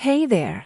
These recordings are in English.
Hey there!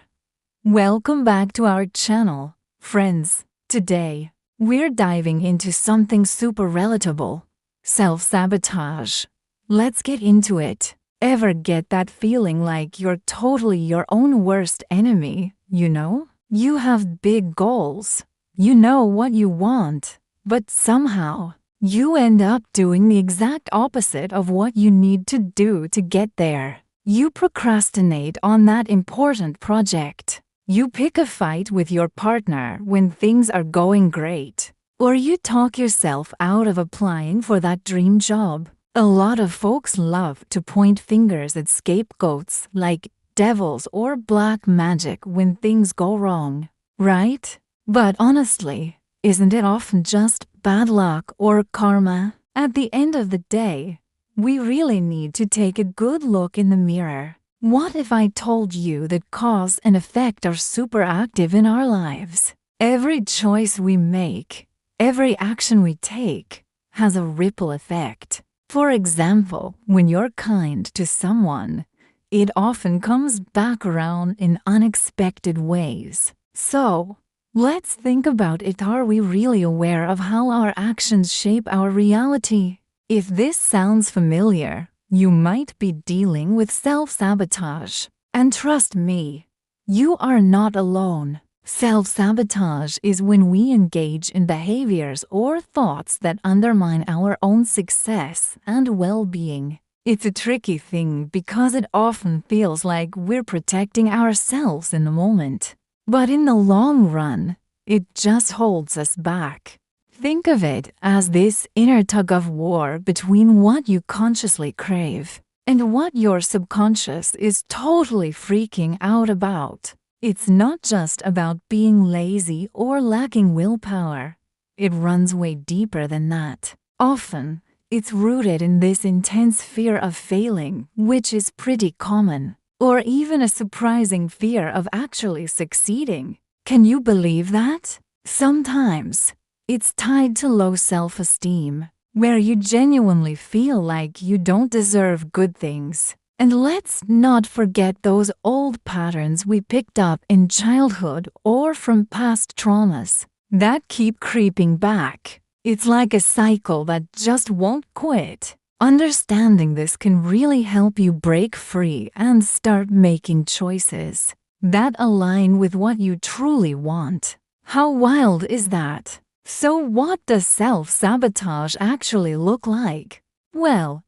Welcome back to our channel, friends. Today, we're diving into something super relatable: self-sabotage. Let's get into it. Ever get that feeling like you're totally your own worst enemy, You have big goals. You know what you want, but somehow, you end up doing the exact opposite of what you need to do to get there. You procrastinate on that important project. You pick a fight with your partner when things are going great. Or you talk yourself out of applying for that dream job. A lot of folks love to point fingers at scapegoats like devils or black magic when things go wrong, right? But honestly, isn't it often just bad luck or karma? At the end of the day, we really need to take a good look in the mirror. What if I told you that cause and effect are super active in our lives? Every choice we make, every action we take, has a ripple effect. For example, when you're kind to someone, it often comes back around in unexpected ways. So, let's think about it. Are we really aware of how our actions shape our reality? If this sounds familiar, you might be dealing with self-sabotage. And trust me, you are not alone. Self-sabotage is when we engage in behaviors or thoughts that undermine our own success and well-being. It's a tricky thing because it often feels like we're protecting ourselves in the moment. But in the long run, it just holds us back. Think of it as this inner tug-of-war between what you consciously crave and what your subconscious is totally freaking out about. It's not just about being lazy or lacking willpower. It runs way deeper than that. Often, it's rooted in this intense fear of failing, which is pretty common, or even a surprising fear of actually succeeding. Can you believe that? Sometimes, it's tied to low self-esteem, where you genuinely feel like you don't deserve good things. And let's not forget those old patterns we picked up in childhood or from past traumas that keep creeping back. It's like a cycle that just won't quit. Understanding this can really help you break free and start making choices that align with what you truly want. How wild is that? So what does self-sabotage actually look like? Well,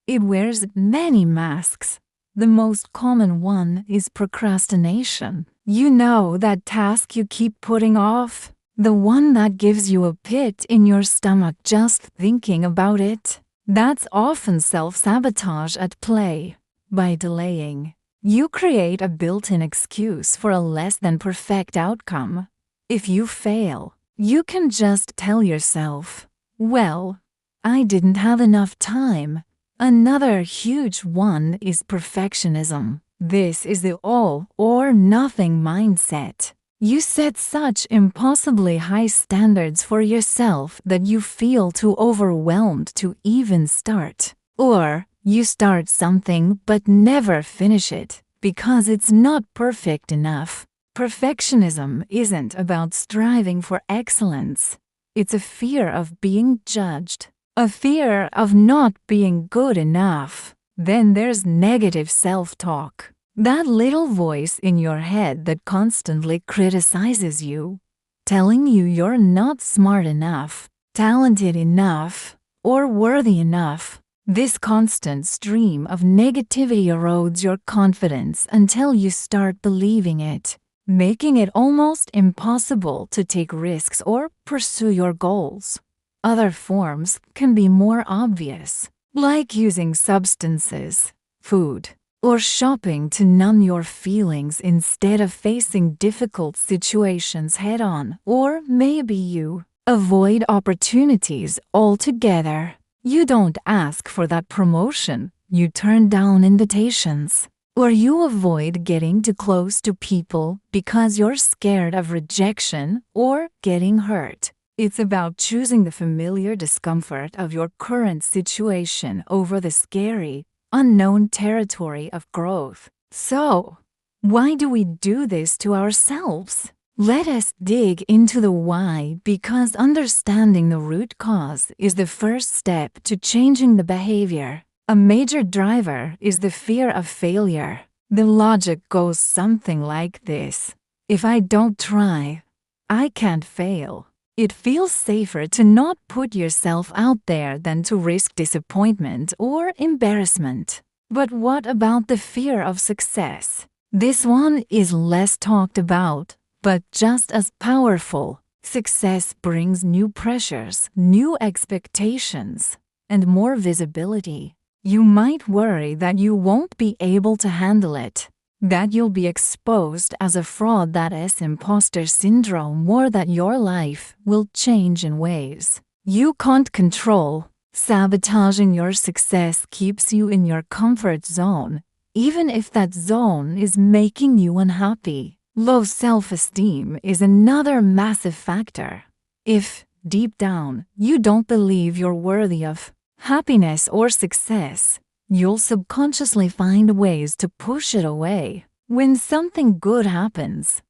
it wears many masks. The most common one is procrastination. You know, that task you keep putting off? The one that gives you a pit in your stomach just thinking about it? That's often self-sabotage at play. By delaying, you create a built-in excuse for a less than perfect outcome. If you fail, you can just tell yourself, well, I didn't have enough time. Another huge one is perfectionism. This is the all or nothing mindset. You set such impossibly high standards for yourself that you feel too overwhelmed to even start. Or you start something but never finish it because it's not perfect enough. Perfectionism isn't about striving for excellence. It's a fear of being judged, a fear of not being good enough. Then there's negative self-talk, that little voice in your head that constantly criticizes you, telling you you're not smart enough, talented enough, or worthy enough. This constant stream of negativity erodes your confidence until you start believing it, making it almost impossible to take risks or pursue your goals. Other forms can be more obvious, like using substances, food, or shopping to numb your feelings instead of facing difficult situations head-on. Or maybe you avoid opportunities altogether. You don't ask for that promotion, you turn down invitations. Or you avoid getting too close to people because you're scared of rejection or getting hurt. It's about choosing the familiar discomfort of your current situation over the scary, unknown territory of growth. So, Why do we do this to ourselves? Let us dig into the why, because understanding the root cause is the first step to changing the behavior. A major driver is the fear of failure. The logic goes something like this: if I don't try, I can't fail. It feels safer to not put yourself out there than to risk disappointment or embarrassment. But what about the fear of success? This one is less talked about, but just as powerful. Success brings new pressures, new expectations, and more visibility. You might worry that you won't be able to handle it, that you'll be exposed as a fraud, that is imposter syndrome, or that your life will change in ways you can't control. Sabotaging your success keeps you in your comfort zone, even if that zone is making you unhappy. Low self-esteem is another massive factor. If, deep down, you don't believe you're worthy of happiness or success, you'll subconsciously find ways to push it away. When something good happens,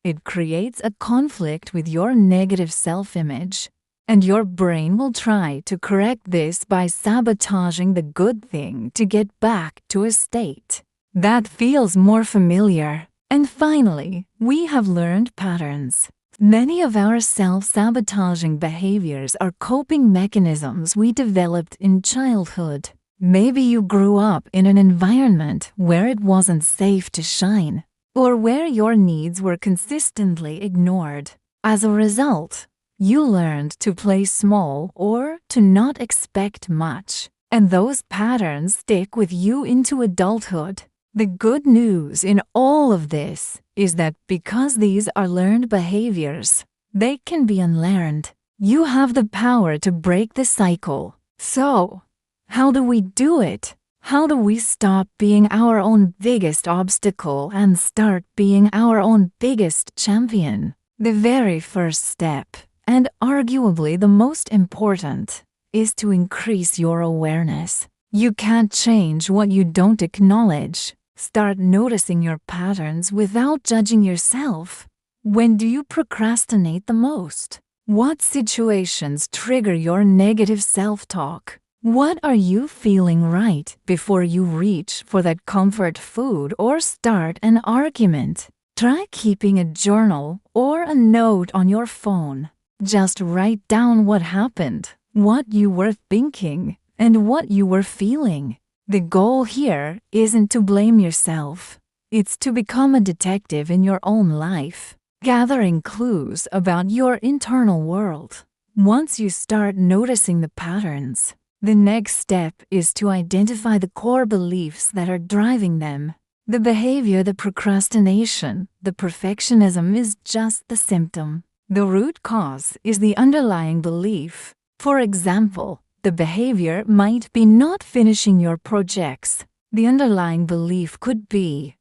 it creates a conflict with your negative self-image, and your brain will try to correct this by sabotaging the good thing to get back to a state that feels more familiar. And finally, we have learned patterns. Many of our self-sabotaging behaviors are coping mechanisms we developed in childhood. Maybe you grew up in an environment where it wasn't safe to shine, or where your needs were consistently ignored. As a result, you learned to play small or to not expect much, and those patterns stick with you into adulthood. The good news in all of this is that because these are learned behaviors, they can be unlearned. You have the power to break the cycle. So, how do we do it? How do we stop being our own biggest obstacle and start being our own biggest champion? The very first step, and arguably the most important, is to increase your awareness. You can't change what you don't acknowledge. Start noticing your patterns without judging yourself. When do you procrastinate the most? What situations trigger your negative self-talk? What are you feeling right before you reach for that comfort food or start an argument? Try keeping a journal or a note on your phone. Just write down what happened, what you were thinking, and what you were feeling. The goal here isn't to blame yourself. It's to become a detective in your own life, gathering clues about your internal world. Once you start noticing the patterns, the next step is to identify the core beliefs that are driving them. The behavior, the procrastination, the perfectionism is just the symptom. The root cause is the underlying belief. For example, the behavior might be not finishing your projects. The underlying belief could be,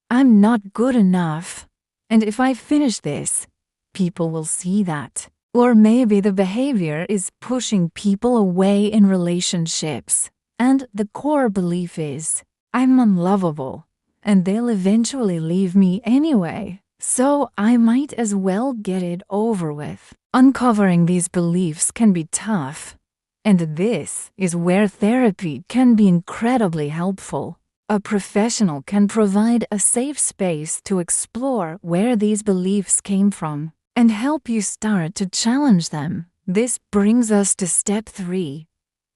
I'm not good enough, and if I finish this, people will see that. Or maybe the behavior is pushing people away in relationships, and the core belief is, I'm unlovable, and they'll eventually leave me anyway, so I might as well get it over with. Uncovering these beliefs can be tough, and this is where therapy can be incredibly helpful. A professional can provide a safe space to explore where these beliefs came from and help you start to challenge them. This brings us to step 3.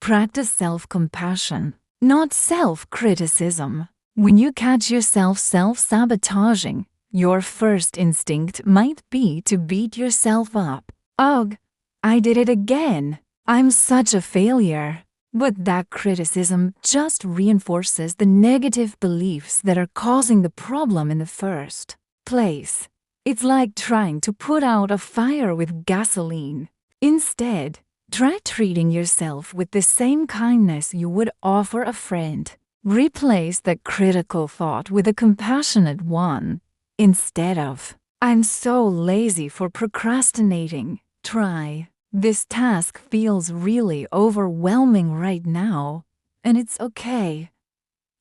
Practice self-compassion, not self-criticism. When you catch yourself self-sabotaging, your first instinct might be to beat yourself up. Ugh, I did it again. I'm such a failure. But that criticism just reinforces the negative beliefs that are causing the problem in the first place. It's like trying to put out a fire with gasoline. Instead, try treating yourself with the same kindness you would offer a friend. Replace that critical thought with a compassionate one. Instead of, I'm so lazy for procrastinating, try, this task feels really overwhelming right now, and it's okay.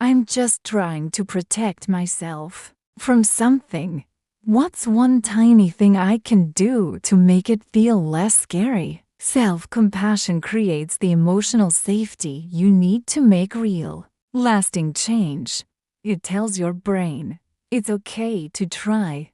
I'm just trying to protect myself. from something. What's one tiny thing I can do to make it feel less scary? Self-compassion creates the emotional safety you need to make real, lasting change. It tells your brain, it's okay to try.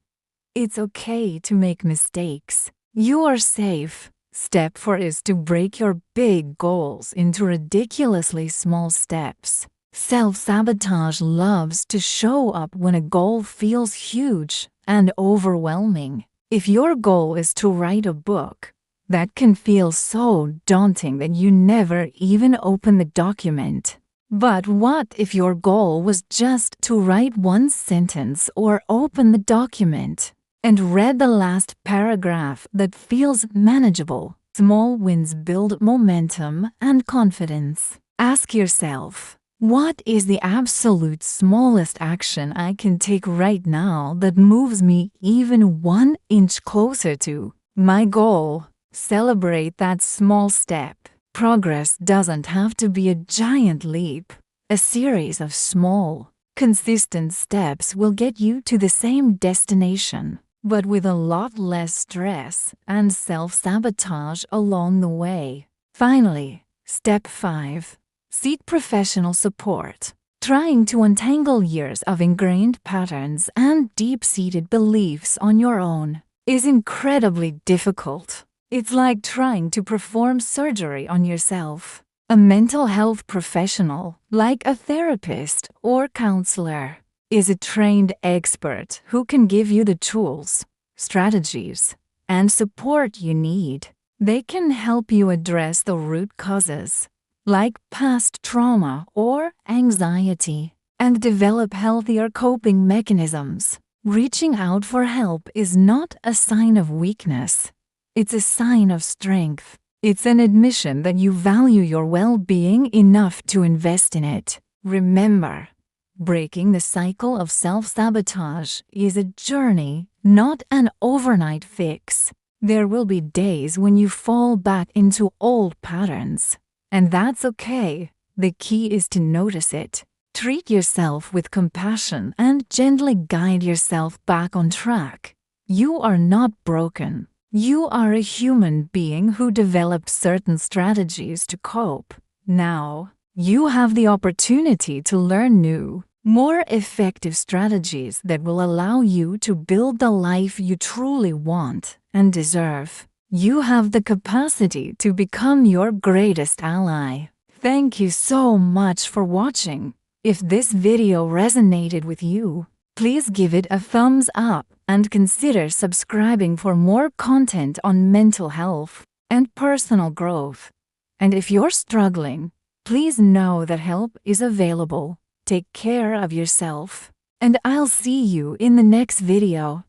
It's okay to make mistakes. You are safe. Step 4 is to break your big goals into ridiculously small steps. Self-sabotage loves to show up when a goal feels huge and overwhelming. If your goal is to write a book, that can feel so daunting that you never even open the document. But what if your goal was just to write one sentence or open the document and read the last paragraph that feels manageable? Small wins build momentum and confidence. Ask yourself, what is the absolute smallest action I can take right now that moves me even 1 inch closer to my goal? Celebrate that small step. Progress doesn't have to be a giant leap. A series of small, consistent steps will get you to the same destination, but with a lot less stress and self-sabotage along the way. Finally, step 5. Seek professional support. Trying to untangle years of ingrained patterns and deep-seated beliefs on your own is incredibly difficult. It's like trying to perform surgery on yourself. A mental health professional, like a therapist or counselor, is a trained expert who can give you the tools, strategies, and support you need. They can help you address the root causes, like past trauma or anxiety, and develop healthier coping mechanisms. Reaching out for help is not a sign of weakness. It's a sign of strength. It's an admission that you value your well-being enough to invest in it. Remember, breaking the cycle of self-sabotage is a journey, not an overnight fix. There will be days when you fall back into old patterns, and that's okay. The key is to notice it. Treat yourself with compassion and gently guide yourself back on track. You are not broken. You are a human being who developed certain strategies to cope. Now, you have the opportunity to learn new, more effective strategies that will allow you to build the life you truly want and deserve. You have the capacity to become your greatest ally. Thank you so much for watching. If this video resonated with you, please give it a thumbs up and consider subscribing for more content on mental health and personal growth. And if you're struggling, please know that help is available. Take care of yourself, and I'll see you in the next video.